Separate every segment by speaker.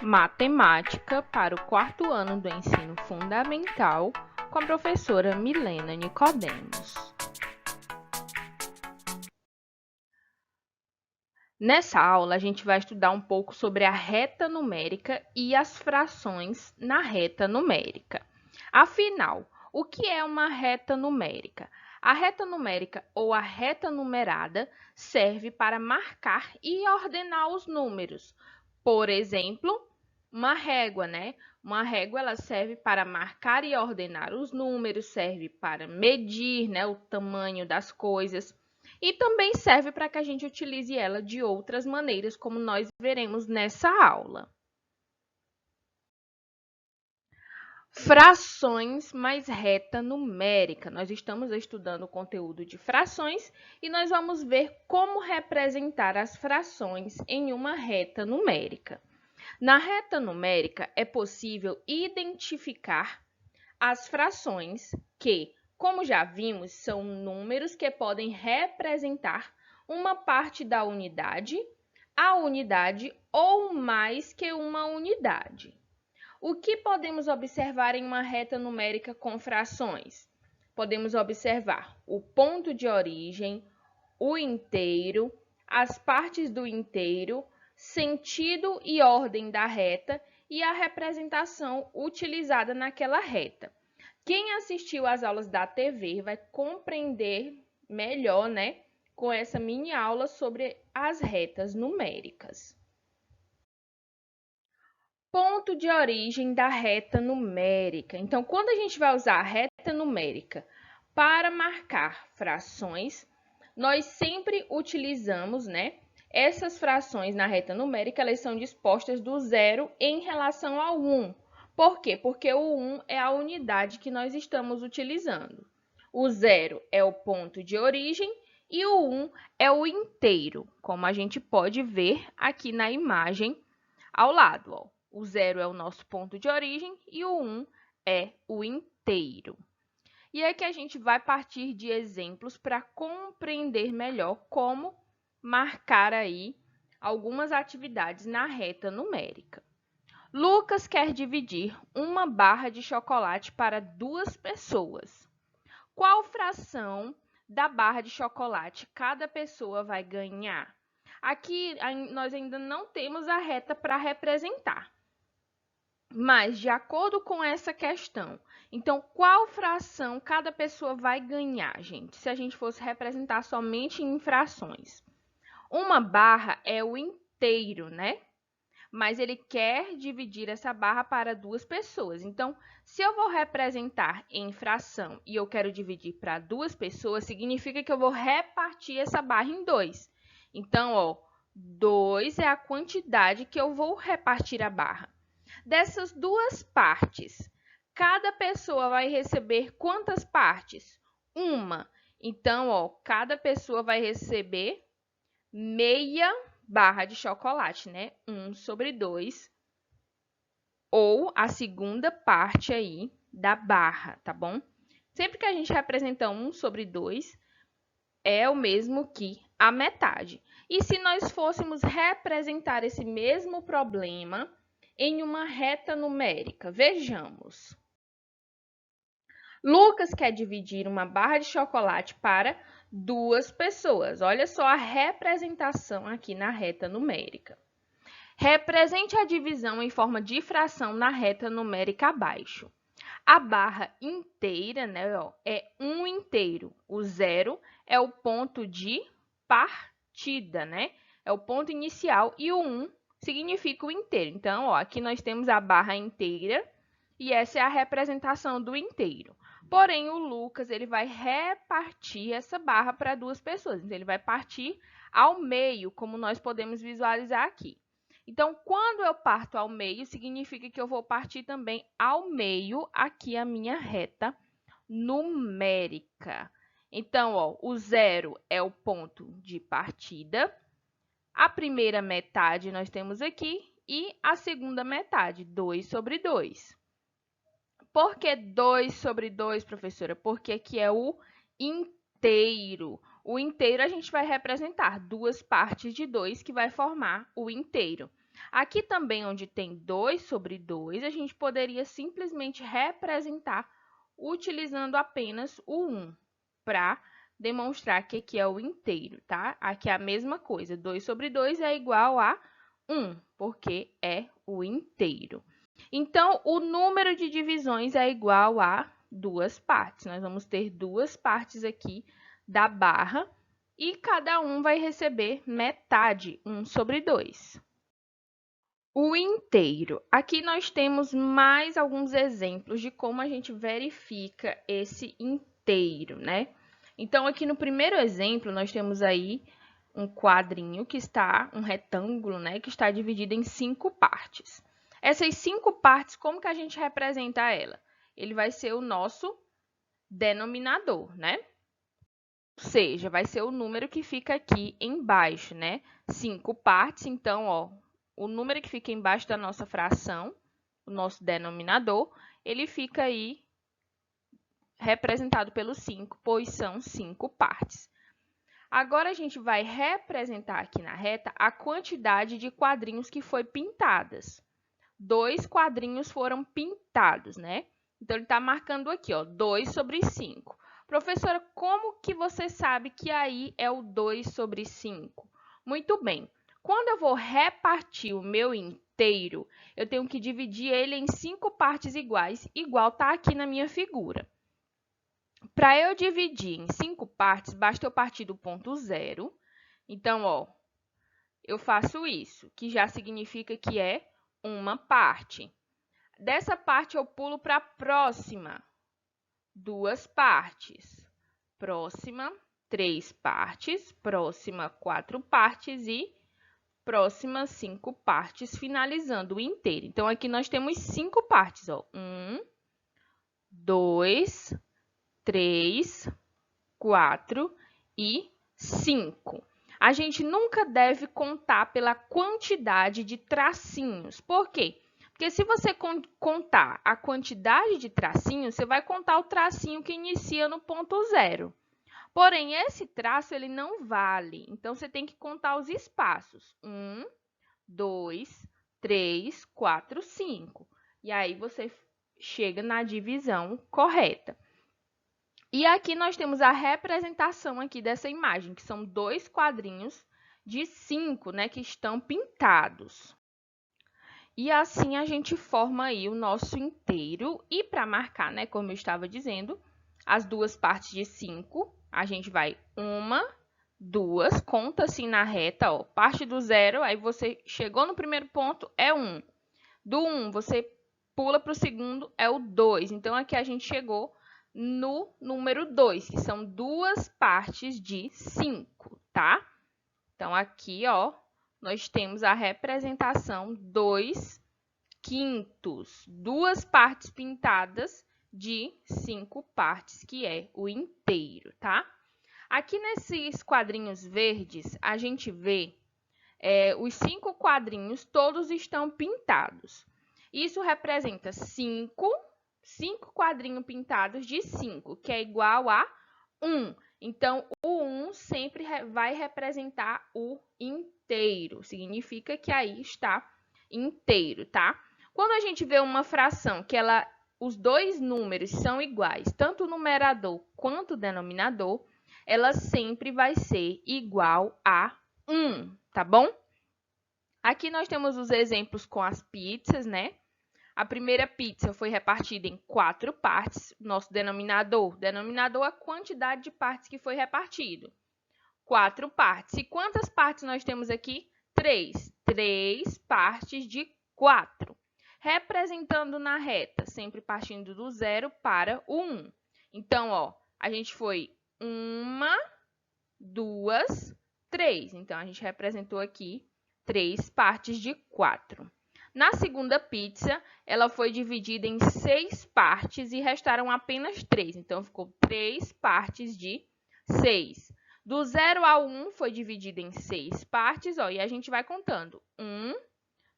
Speaker 1: Matemática para o quarto ano do ensino fundamental, com a professora Milena Nicodemos. Nessa aula, a gente vai estudar um pouco sobre a reta numérica e as frações na reta numérica. Afinal, o que é uma reta numérica? A reta numérica ou a reta numerada serve para marcar e ordenar os números. Por exemplo, uma régua, né? Uma régua ela serve para marcar e ordenar os números, serve para medir, né, o tamanho das coisas. E também serve para que a gente utilize ela de outras maneiras, como nós veremos nessa aula. Frações mais reta numérica. Nós estamos estudando o conteúdo de frações e nós vamos ver como representar as frações em uma reta numérica. Na reta numérica, é possível identificar as frações que, como já vimos, são números que podem representar uma parte da unidade, a unidade ou mais que uma unidade. O que podemos observar em uma reta numérica com frações? Podemos observar o ponto de origem, o inteiro, as partes do inteiro, sentido e ordem da reta e a representação utilizada naquela reta. Quem assistiu às aulas da TV vai compreender melhor, né, com essa mini aula sobre as retas numéricas. Ponto de origem da reta numérica. Então, quando a gente vai usar a reta numérica para marcar frações, nós sempre utilizamos, né, essas frações na reta numérica, elas são dispostas do zero em relação ao 1. Por quê? Porque o 1 é a unidade que nós estamos utilizando. O 0 é o ponto de origem e o 1 é o inteiro, como a gente pode ver aqui na imagem ao lado. Ó. O 0 é o nosso ponto de origem e o 1 é o inteiro. E é que a gente vai partir de exemplos para compreender melhor como marcar aí algumas atividades na reta numérica. Lucas quer dividir uma barra de chocolate para 2 pessoas. Qual fração da barra de chocolate cada pessoa vai ganhar? Aqui nós ainda não temos a reta para representar. Mas, de acordo com essa questão, então, qual fração cada pessoa vai ganhar, gente? Se a gente fosse representar somente em frações. Uma barra é o inteiro, né? Mas ele quer dividir essa barra para 2 pessoas. Então, se eu vou representar em fração e eu quero dividir para 2 pessoas, significa que eu vou repartir essa barra em 2. Então, ó, 2 é a quantidade que eu vou repartir a barra. Dessas 2 partes, cada pessoa vai receber quantas partes? Uma. Então, ó, cada pessoa vai receber meia barra de chocolate, né? 1/2, ou a segunda parte aí da barra, tá bom? Sempre que a gente representa 1/2, é o mesmo que a metade. E se nós fôssemos representar esse mesmo problema em uma reta numérica, vejamos. Lucas quer dividir uma barra de chocolate para 2 pessoas. Olha só a representação aqui na reta numérica. Represente a divisão em forma de fração na reta numérica abaixo. A barra inteira, né, ó, é 1 inteiro. O 0 é o ponto de partida, né? É o ponto inicial e o 1 significa o inteiro. Então, ó, aqui nós temos a barra inteira e essa é a representação do inteiro. Porém, o Lucas ele vai repartir essa barra para 2 pessoas. Então, ele vai partir ao meio, como nós podemos visualizar aqui. Então, quando eu parto ao meio, significa que eu vou partir também ao meio aqui a minha reta numérica. Então, ó, o 0 é o ponto de partida. A primeira metade nós temos aqui e a segunda metade, 2/2. Por que 2/2, professora? Porque aqui é o inteiro. O inteiro a gente vai representar 2 partes de 2 que vai formar o inteiro. Aqui também, onde tem 2 sobre 2, a gente poderia simplesmente representar utilizando apenas o 1 para demonstrar que aqui é o inteiro, tá? Aqui é a mesma coisa, 2 sobre 2 é igual a 1, porque é o inteiro. Então, o número de divisões é igual a 2 partes. Nós vamos ter 2 partes aqui da barra e cada um vai receber metade, 1 sobre 2. O inteiro. Aqui nós temos mais alguns exemplos de como a gente verifica esse inteiro, né? Então, aqui no primeiro exemplo, nós temos aí um quadrinho que está, um retângulo, né? Que está dividido em 5 partes. Essas 5 partes, como que a gente representa ela? Ele vai ser o nosso denominador, né? Ou seja, vai ser o número que fica aqui embaixo, né? 5 partes, então, ó, o número que fica embaixo da nossa fração, o nosso denominador, ele fica aí representado pelo 5, pois são 5 partes. Agora, a gente vai representar aqui na reta a quantidade de quadrinhos que foi pintadas. 2 quadrinhos foram pintados, né? Então, ele está marcando aqui, ó, 2 sobre 5. Professora, como que você sabe que aí é o 2 sobre 5? Muito bem. Quando eu vou repartir o meu inteiro, eu tenho que dividir ele em 5 partes iguais, igual está aqui na minha figura. Para eu dividir em 5 partes, basta eu partir do ponto 0. Então, ó, eu faço isso, que já significa que é uma parte. Dessa parte, eu pulo para a próxima. 2 partes. Próxima, 3 partes. Próxima, 4 partes. E próxima, 5 partes, finalizando o inteiro. Então, aqui nós temos 5 partes. 1, 2, 3, 4 e 5. A gente nunca deve contar pela quantidade de tracinhos. Por quê? Porque se você contar a quantidade de tracinhos, você vai contar o tracinho que inicia no ponto 0. Porém, esse traço ele não vale. Então, você tem que contar os espaços. 1, 2, 3, 4, 5. E aí, você chega na divisão correta. E aqui nós temos a representação aqui dessa imagem, que são 2 quadrinhos de 5, né, que estão pintados. E assim a gente forma aí o nosso inteiro. E para marcar, né, como eu estava dizendo, as 2 partes de 5, a gente vai 1, 2, conta assim na reta, ó, parte do 0, aí você chegou no primeiro ponto, é 1. Do 1, você pula para o segundo, é o 2. Então, aqui a gente chegou no número 2, que são 2 partes de 5, tá? Então, aqui, ó, nós temos a representação 2 quintos, 2 partes pintadas de 5 partes, que é o inteiro, tá? Aqui nesses quadrinhos verdes, a gente vê os 5 quadrinhos, todos estão pintados. Isso representa 5 quadrinhos pintados de 5, que é igual a 1. Então, o 1 sempre vai representar o inteiro. Significa que aí está inteiro, tá? Quando a gente vê uma fração que os dois números são iguais, tanto o numerador quanto o denominador, ela sempre vai ser igual a 1, tá bom? Aqui nós temos os exemplos com as pizzas, né? A primeira pizza foi repartida em 4 partes. Nosso denominador é a quantidade de partes que foi repartido. 4 partes. E quantas partes nós temos aqui? 3. 3 partes de 4. Representando na reta, sempre partindo do 0 para o 1. Então, ó, a gente foi 1, 2, 3. Então, a gente representou aqui 3 partes de 4. Na segunda pizza, ela foi dividida em 6 partes e restaram apenas 3. Então, ficou 3 partes de 6. Do 0 ao 1 foi dividida em 6 partes, ó, e a gente vai contando. 1,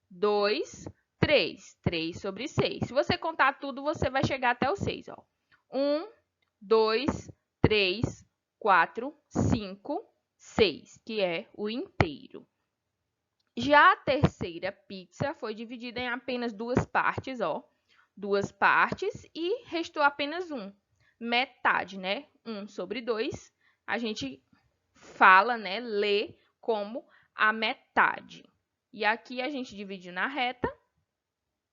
Speaker 1: 2, 3. 3 sobre 6. Se você contar tudo, você vai chegar até o 6. Ó. 1, 2, 3, 4, 5, 6, que é o inteiro. Já a terceira pizza foi dividida em apenas duas partes, ó. Duas partes e restou apenas metade, né? 1/2. A gente fala, né? Lê como a metade. E aqui a gente dividiu na reta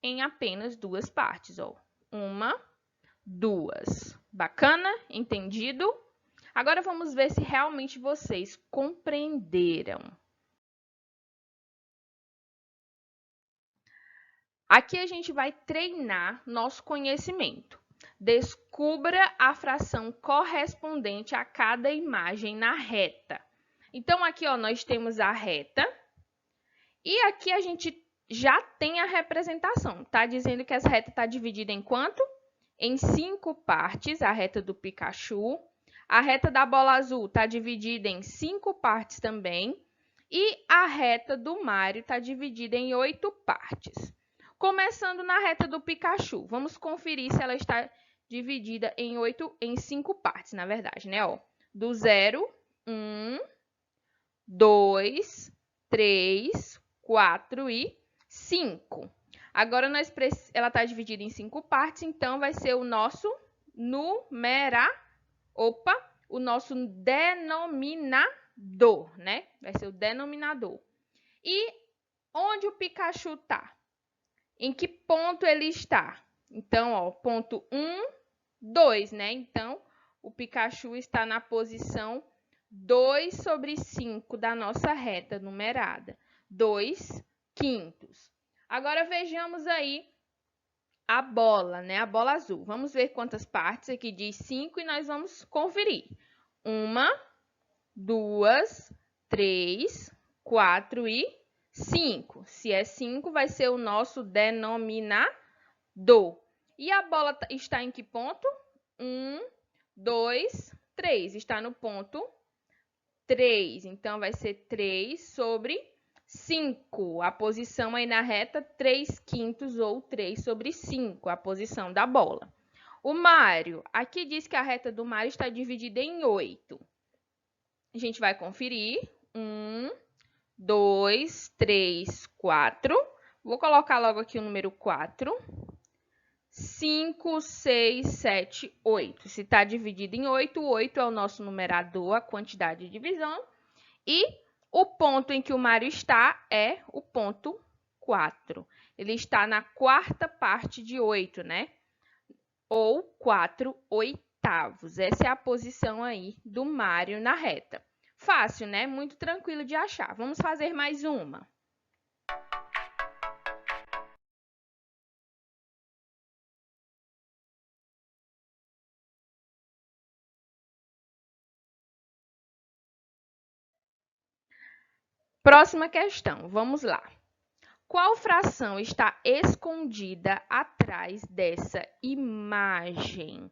Speaker 1: em apenas duas partes, ó. 1, 2. Bacana? Entendido? Agora vamos ver se realmente vocês compreenderam. Aqui a gente vai treinar nosso conhecimento. Descubra a fração correspondente a cada imagem na reta. Então, aqui ó, nós temos a reta e aqui a gente já tem a representação. Está dizendo que essa reta está dividida em quanto? Em 5 partes, a reta do Pikachu. A reta da bola azul está dividida em 5 partes também. E a reta do Mario está dividida em 8 partes. Começando na reta do Pikachu, vamos conferir se ela está dividida em 5 partes, na verdade, né? Ó, do 0, 1, 2, 3, 4 e 5. Agora, ela está dividida em 5 partes, então vai ser o nosso o nosso denominador, né? Vai ser o denominador. E onde o Pikachu está? Em que ponto ele está? Então, ó, ponto 1, 2, né? Então, o Pikachu está na posição 2/5 da nossa reta numerada. 2/5. Agora, vejamos aí a bola, né? A bola azul. Vamos ver quantas partes. Aqui diz 5 e nós vamos conferir. 1, 2, 3, 4 e 5. Se é 5, vai ser o nosso denominador. E a bola está em que ponto? 1, 2, 3. Está no ponto 3. Então, vai ser 3/5. A posição aí na reta, 3/5 ou 3/5. A posição da bola. O Mario. Aqui diz que a reta do Mario está dividida em 8. A gente vai conferir. 1, 2, 3, 4. Vou colocar logo aqui o número 4. 5, 6, 7, 8. Se está dividido em 8, 8 é o nosso numerador, a quantidade de divisão. E o ponto em que o Mario está é o ponto 4. Ele está na quarta parte de 8, né? Ou 4/8. Essa é a posição aí do Mario na reta. Fácil, né? Muito tranquilo de achar. Vamos fazer mais uma. Próxima questão, vamos lá. Qual fração está escondida atrás dessa imagem?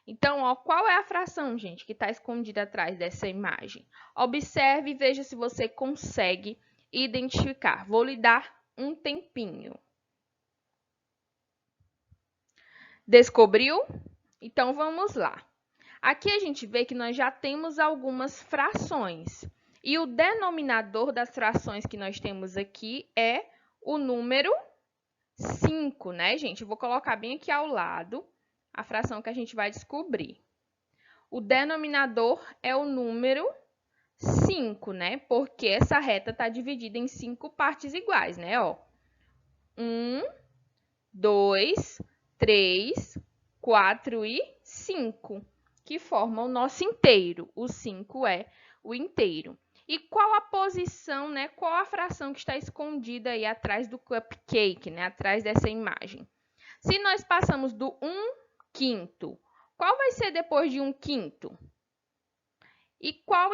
Speaker 1: Então, ó, qual é a fração, gente, que está escondida atrás dessa imagem? Observe e veja se você consegue identificar. Vou lhe dar um tempinho. Descobriu? Então, vamos lá. Aqui a gente vê que nós já temos algumas frações. E o denominador das frações que nós temos aqui é o número 5, né, gente? Eu vou colocar bem aqui ao lado a fração que a gente vai descobrir. O denominador é o número 5, né? Porque essa reta está dividida em 5 partes iguais, né? Ó, 1, 2, 3, 4 e 5, que formam o nosso inteiro. O 5 é o inteiro. E qual a posição, né? Qual a fração que está escondida aí atrás do cupcake, né? Atrás dessa imagem. Se nós passamos do 1/5, qual vai ser depois de 1/5? E qual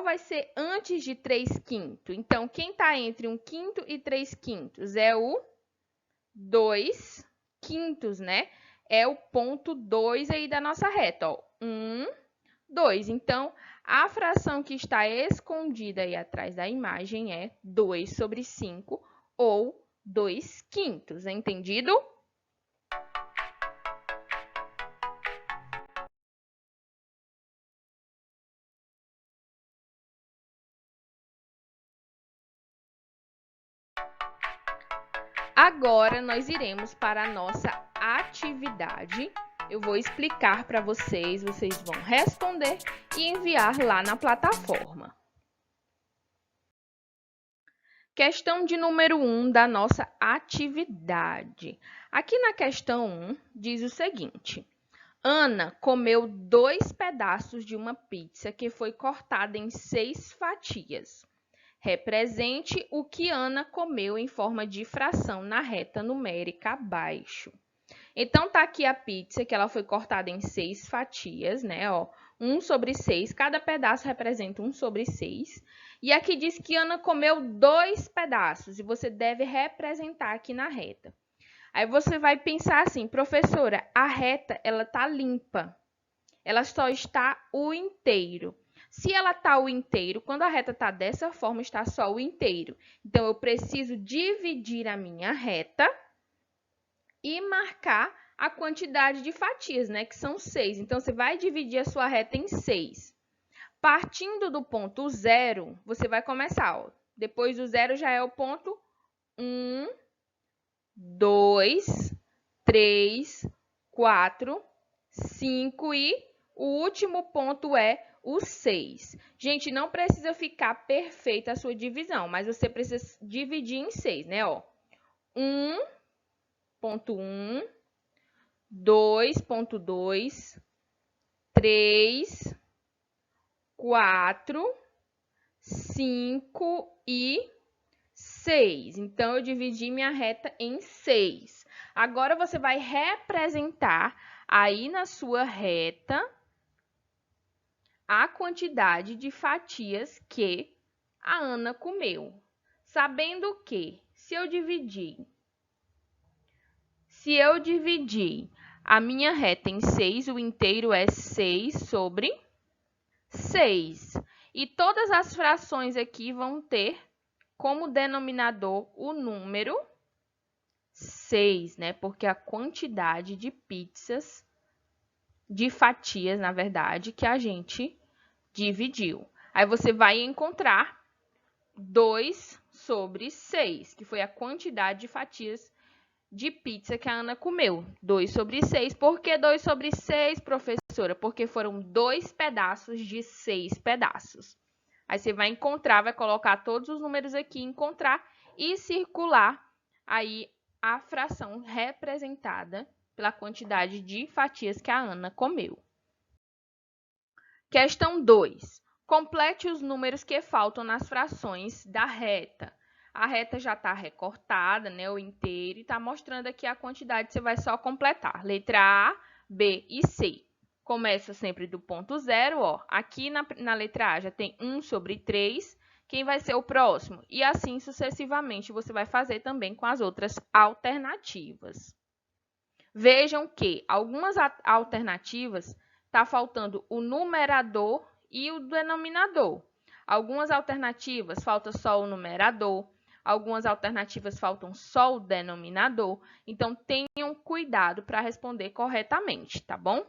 Speaker 1: vai ser antes de 3/5? Então, quem está entre 1/5 e 3/5 é o 2/5, né? É o ponto 2 aí da nossa reta, ó. 1, 2. Então, a fração que está escondida aí atrás da imagem é 2/5 ou 2/5. Entendido? Agora, nós iremos para a nossa atividade. Eu vou explicar para vocês, vocês vão responder e enviar lá na plataforma. Questão de número 1 da nossa atividade. Aqui na questão 1, diz o seguinte. Ana comeu 2 pedaços de uma pizza que foi cortada em 6 fatias. Represente o que Ana comeu em forma de fração na reta numérica abaixo. Então, tá aqui a pizza, que ela foi cortada em 6 fatias, né? Ó, 1/6, cada pedaço representa 1/6. E aqui diz que Ana comeu 2 pedaços, e você deve representar aqui na reta. Aí você vai pensar assim, professora, a reta, ela tá limpa. Ela só está o inteiro. Se ela tá o inteiro, quando a reta tá dessa forma, está só o inteiro. Então, eu preciso dividir a minha reta e marcar a quantidade de fatias, né? Que são 6. Então, você vai dividir a sua reta em 6. Partindo do ponto 0, você vai começar, ó. Depois do 0 já é o ponto 1, 2, 3, 4, 5 e o último ponto é o 6. Gente, não precisa ficar perfeita a sua divisão, mas você precisa dividir em 6, né? Ó, 1.1, 2.2, 3, 4, 5 e 6. Então, eu dividi minha reta em 6. Agora, você vai representar aí na sua reta a quantidade de fatias que a Ana comeu. Sabendo que, se eu dividir a minha reta em 6, o inteiro é 6/6. E todas as frações aqui vão ter como denominador o número 6, né? Porque a quantidade de pizzas, de fatias, na verdade, que a gente dividiu. Aí você vai encontrar 2/6, que foi a quantidade de fatias de pizza que a Ana comeu. 2/6. Por que 2/6, professora? Porque foram 2 pedaços de 6 pedaços. Aí você vai encontrar, vai colocar todos os números aqui, encontrar e circular aí a fração representada pela quantidade de fatias que a Ana comeu. Questão 2. Complete os números que faltam nas frações da reta. A reta já está recortada, né, o inteiro, e está mostrando aqui a quantidade, você vai só completar. Letra A, B e C. Começa sempre do ponto 0, ó. Aqui na letra A já tem 1/3, quem vai ser o próximo? E assim sucessivamente você vai fazer também com as outras alternativas. Vejam que algumas alternativas está faltando o numerador e o denominador. Algumas alternativas falta só o numerador, algumas alternativas faltam só o denominador. Então, tenham cuidado para responder corretamente, tá bom?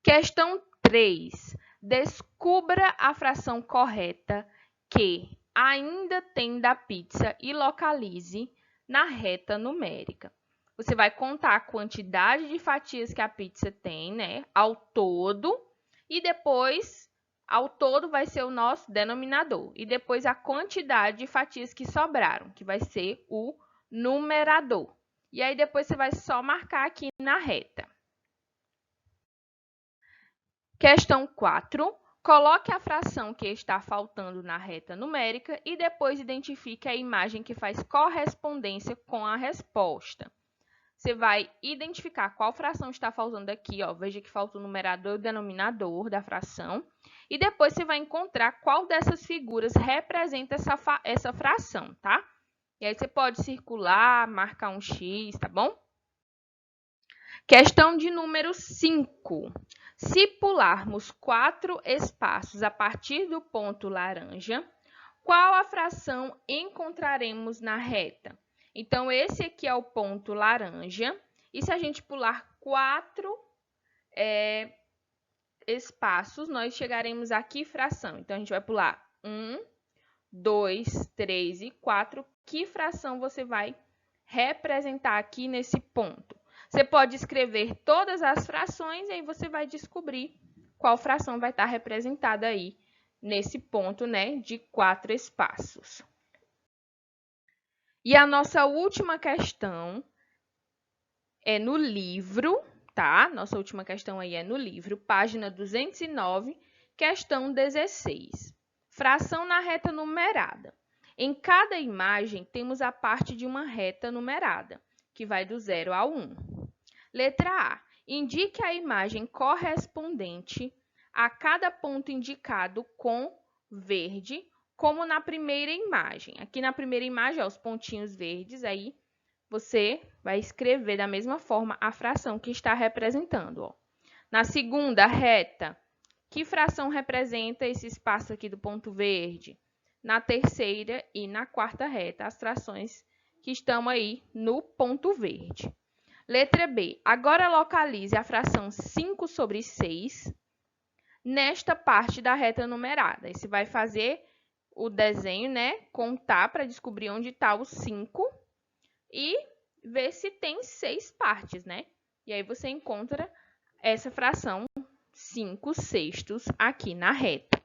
Speaker 1: Questão 3. Descubra a fração correta que ainda tem da pizza e localize na reta numérica. Você vai contar a quantidade de fatias que a pizza tem, né, ao todo, e depois, ao todo, vai ser o nosso denominador. E depois a quantidade de fatias que sobraram, que vai ser o numerador. E aí depois você vai só marcar aqui na reta. Questão 4. Coloque a fração que está faltando na reta numérica e depois identifique a imagem que faz correspondência com a resposta. Você vai identificar qual fração está faltando aqui, ó. Veja que falta o numerador e o denominador da fração. E depois você vai encontrar qual dessas figuras representa essa fração, tá? E aí você pode circular, marcar um X, tá bom? Questão de número 5. Se pularmos 4 espaços a partir do ponto laranja, qual a fração encontraremos na reta? Então, esse aqui é o ponto laranja. E se a gente pular 4 espaços, nós chegaremos aqui fração. Então, a gente vai pular 1, 2, 3 e 4, que fração você vai representar aqui nesse ponto. Você pode escrever todas as frações e aí você vai descobrir qual fração vai estar representada aí nesse ponto, né, de 4 espaços. E a nossa última questão é no livro, tá? Nossa última questão aí é no livro, página 209, questão 16. Fração na reta numerada. Em cada imagem, temos a parte de uma reta numerada, que vai do 0 ao 1. Letra A. Indique a imagem correspondente a cada ponto indicado com verde, como na primeira imagem. Aqui na primeira imagem, ó, os pontinhos verdes, aí você vai escrever da mesma forma a fração que está representando. Ó. Na segunda reta, que fração representa esse espaço aqui do ponto verde? Na terceira e na quarta reta, as frações que estão aí no ponto verde. Letra B. Agora localize a fração 5 sobre 6 nesta parte da reta numerada. Aí você vai fazer o desenho, né? Contar para descobrir onde está o 5 e ver se tem 6 partes, né? E aí você encontra essa fração 5/6 aqui na reta.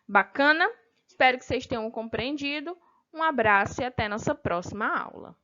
Speaker 1: Bacana? Espero que vocês tenham compreendido. Um abraço e até nossa próxima aula.